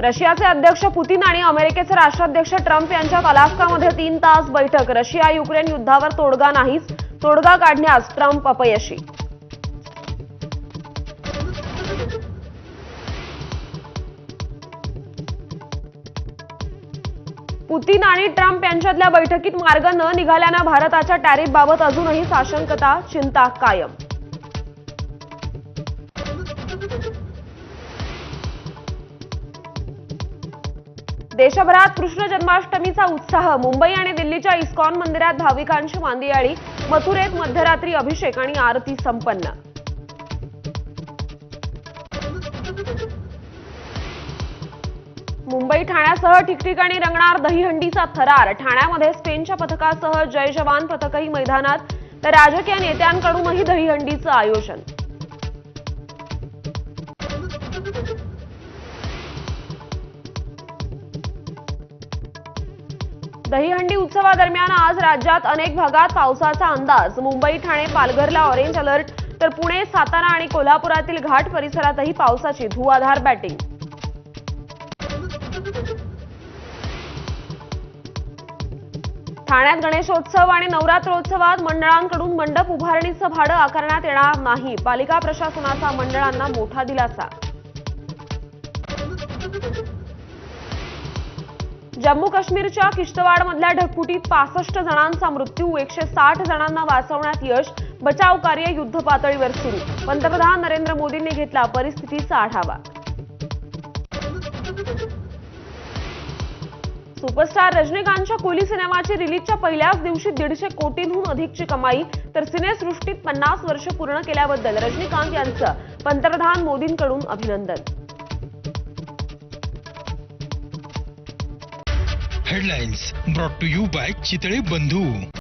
रशियाचे अध्यक्ष पुतीन आणि अमेरिकेचे राष्ट्राध्यक्ष ट्रम्प यांच्यात अलास्कामध्ये 3 तास बैठक। रशिया युक्रेन युद्धावर तोडगा नाहीच, तोडगा काढण्यास ट्रम्प अपयशी। पुतीन आणि ट्रम्प यांच्यातल्या बैठकीत मार्ग न निघाल्यानं भारताच्या टॅरिफबाबत अजूनही साशंकता, चिंता कायम। देशभरात कृष्ण जन्माष्टमीचा उत्साह। मुंबई आणि दिल्लीच्या इस्कॉन मंदिरात भाविकांची मांदियाळी। मथुरेत मध्यरात्री अभिषेक आणि आरती संपन्न। मुंबई ठाण्यासह ठिकठिकाणी रंगणार दहीहंडीचा थरार। ठाण्यामध्ये स्पेनच्या पथकासह जय जवान पथकही मैदानात, तर राजकीय नेत्यांकडूनही दहीहंडीचं आयोजन। दहीहंडी उत्सवादरम्यान आज राज्यात अनेक भागात पावसाचा अंदाज। मुंबई, ठाणे, पालघरला ऑरेंज अलर्ट, तर पुणे, सातारा आणि कोल्हापुरातील घाट परिसरातही पावसाची धुवाधार बॅटिंग। ठाण्यात गणेशोत्सव आणि नवरात्रोत्सवात मंडळांकडून मंडप उभारणीचं भाडं आकारण्यात येणार नाही। पालिका प्रशासनाचा मंडळांना मोठा दिलासा। जम्मू काश्मीरच्या किश्तवाडमधल्या ढगफुटीत 65 जणांचा मृत्यू, 160 जणांना वाचवण्यात यश। बचाव कार्य युद्धपातळीवर सुरू। पंतप्रधान नरेंद्र मोदींनी घेतला परिस्थितीचा आढावा। सुपरस्टार रजनीकांतच्या कुली सिनेमाची रिलीजच्या पहिल्याच दिवशी 150 कोटींहून अधिकची कमाई, तर सिनेसृष्टीत 50 वर्ष पूर्ण केल्याबद्दल रजनीकांत यांचं पंतप्रधान मोदींकडून अभिनंदन। Headlines brought to you by Chitale बंधू।